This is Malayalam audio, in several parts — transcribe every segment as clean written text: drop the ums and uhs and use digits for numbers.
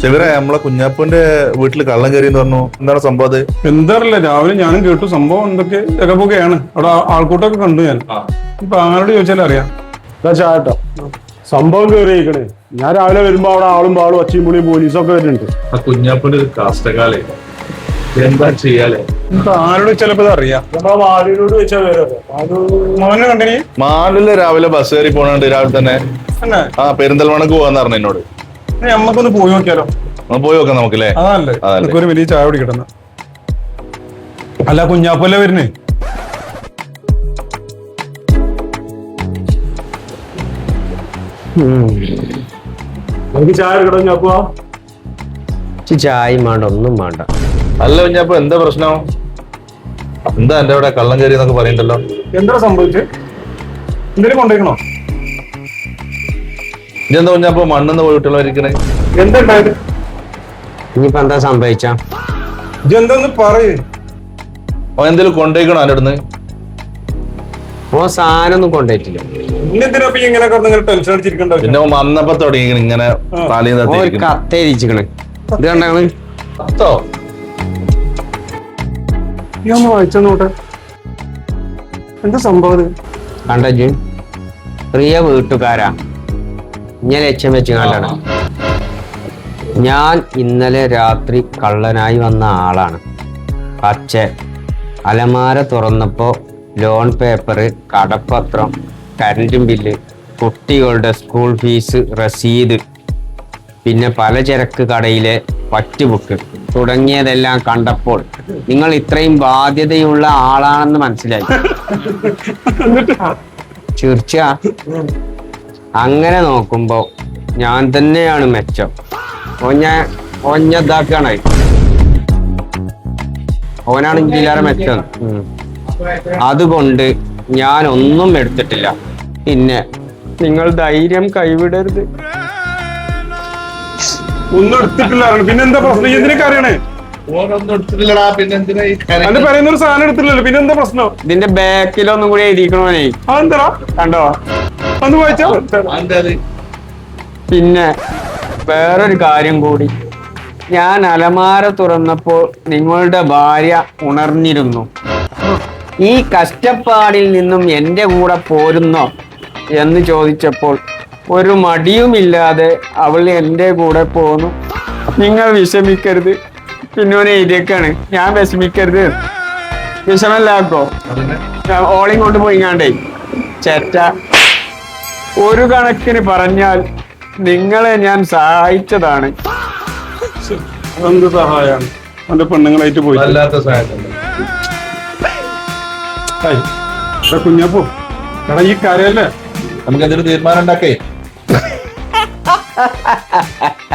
ചെവിറ നമ്മളെ കുഞ്ഞാപ്പൂന്റെ വീട്ടില് കള്ളം കയറിയെന്ന് പറഞ്ഞു. എന്താണ് സംഭവം? അത് എന്താറില്ല, രാവിലെ ഞാനും കേട്ടു സംഭവം എന്തൊക്കെ ഇരപ്പൊക്കെയാണ്. അവിടെ ആൾക്കൂട്ടൊക്കെ കണ്ടു ഞാൻ. ഇപ്പൊ ആരോട് ചോദിച്ചാലും അറിയാം. ചാട്ടോ സംഭവം കയറിയിരിക്കണേ. ഞാൻ രാവിലെ വരുമ്പോ അവിടെ ആളും പാളും ഒച്ചയും പുളിയും പോലീസൊക്കെ വരുന്നുണ്ട്. ആ കുഞ്ഞാപ്പൂന്റെ ഒരു കാഷ്ടകാലേ, എന്താ ചെയ്യാലേ? ഇപ്പൊ ആരോട് ചിലപ്പോ അറിയാം. നമ്മളെ മാലിനോട് വെച്ചാൽ മോനെ കണ്ടിനി മാലില് രാവിലെ ബസ് കയറി പോണുണ്ട്. രാവിലെ തന്നെ തന്നെ പെരിന്തൽമണ്ണക്ക് പോവാന്ന് പറഞ്ഞു എന്നോട്. നമ്മക്കൊന്ന് പോയി നോക്കിയാലോ? പോയി നോക്കാം നമുക്കല്ലേ? അതല്ലേ ഒരു വലിയ ചായ കുടിക്കട്ടെ. അല്ല കുഞ്ഞാപ്പല്ലേ വരുന്നേ? നമുക്ക് ചായ എടുക്കണം ഞാപ്പോ. ചായ വേണ്ട, ഒന്നും വേണ്ട. അല്ല കുഞ്ഞാപ്പ, എന്താ പ്രശ്നം? എന്താ എന്റെ അവിടെ കള്ളം കയറി എന്നൊക്കെ പറയണ്ടല്ലോ? എന്താ സംഭവിച്ചത്? എന്തെങ്കിലും കൊണ്ടേക്കണോ? ഇതെന്താ കുഞ്ഞാപ്പ മണ്ണെന്ന് പോയിട്ടുള്ളവരിക്കണേ? എന്താ ഉണ്ടായത്? ഇനിയിപ്പോ എന്താ സംഭവിച്ച? ഇതെന്താന്ന് പറയേ. അവൻ എന്തേലും കൊണ്ടേക്കണോ എന്റെ അടുന്ന്? ഓ സാധനം ഒന്നും കൊണ്ടുപോയിട്ടില്ല. ഇന്നെന്തിനാ ഇങ്ങനെ ടെൻഷൻ അടിച്ചിരിക്കണ്ടോ? പിന്നെ അവൻ വന്നപ്പോ തുടങ്ങി ഇങ്ങനെ താലിന്ന് ഓ ഒരു കത്തേരിച്ചിക്കണ്. ഇത് കണ്ടാണ് കത്തോ? ഈ ഒന്ന് വായിച്ചോട്ടെ, എന്താ സംഭവം? കണ്ടു. പ്രിയ വീട്ടുകാരാ, ഞാൻ ലക്ഷ്യം വെച്ച് കണ്ടാണ്. ഞാൻ ഇന്നലെ രാത്രി കള്ളനായി വന്ന ആളാണ്. പക്ഷേ അലമാര തുറന്നപ്പോ ലോൺ പേപ്പറ്, കടപ്പത്രം, കറണ്ട് ബില്ല്, കുട്ടികളുടെ സ്കൂൾ ഫീസ് രസീത്, പിന്നെ പലചരക്ക് കടയിലെ പറ്റുബുക്ക് തുടങ്ങിയതെല്ലാം കണ്ടപ്പോൾ നിങ്ങൾ ഇത്രയും ബാധ്യതയുള്ള ആളാണെന്ന് മനസ്സിലായി. തീർച്ച അങ്ങനെ നോക്കുമ്പോ ഞാൻ തന്നെയാണ് മെച്ചം. ഒഞ്ഞതാക്കാണ്. ഓനാണ് ഇതിലേറെ മെച്ചം. അതുകൊണ്ട് ഞാൻ ഒന്നും എടുത്തിട്ടില്ല. പിന്നെ നിങ്ങൾ ധൈര്യം കൈവിടരുത്. ഒന്നും എടുത്തിട്ടില്ല. പിന്നെന്താ പ്രശ്നം? എന്തിനൊക്കെ അറിയണേ? അന്റെ പറയുന്ന ഒരു സാധനം എടുത്തില്ലല്ലോ, പിന്നെന്താ പ്രശ്നം? ഇതിന്റെ ബാക്കിലൊന്നും കൂടി എഴുതിക്കണോനെ. അതെന്താ കണ്ടോ? ഒന്ന് വായിച്ചോ. പിന്നെ വേറൊരു കാര്യം കൂടി. ഞാൻ അലമാര തുറന്നപ്പോൾ നിങ്ങളുടെ ഭാര്യ ഉണർന്നിരുന്നു. ഈ കഷ്ടപ്പാടിൽ നിന്നും എന്റെ കൂടെ പോരുന്നോ എന്ന് ചോദിച്ചപ്പോൾ ഒരു മടിയുമില്ലാതെ അവൾ എന്റെ കൂടെ പോന്നു. നിങ്ങൾ വിഷമിക്കരുത്. പിന്നോനെ എഴുതിയേക്കാണ്, ഞാൻ വിഷമിക്കരുത്. വിഷമല്ലാക്കോ? ഓളിയും കൊണ്ട് പോയിങ്ങാണ്ടേ ചേറ്റ. ഒരു കണക്കിന് പറഞ്ഞാൽ നിങ്ങളെ ഞാൻ സഹായിച്ചതാണ്. എന്ത് സഹായാണ്? അവന്റെ പെണ്ണുങ്ങളായിട്ട് പോയി. കുഞ്ഞപ്പോ എടാ, ഈ കാര്യല്ലേ നമുക്ക് എന്തൊരു തീരുമാനം ഉണ്ടാക്കേ?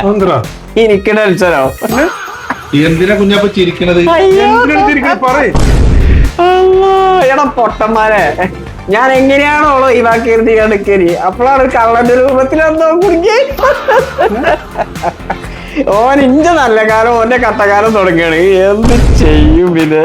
എന്താ എനിക്ക് ടെൻഷനോ? എന്തിനാ കുഞ്ഞാപ്പ ചിരിക്കണത്? പറയേ. എടാ പൊട്ടന്മാരെ, ഞാൻ എങ്ങനെയാണോളോ ഈ വാക്കി എടുക്കരി, അപ്പോഴാണ് കള്ളന്റെ രൂപത്തിലെന്തോ കുടിക്കേ. ഓൻ ഇഞ്ച നല്ല കാലം ഓന്റെ കട്ടക്കാലം തുടങ്ങിയാണ്. എന്ത് ചെയ്യും പിന്നെ?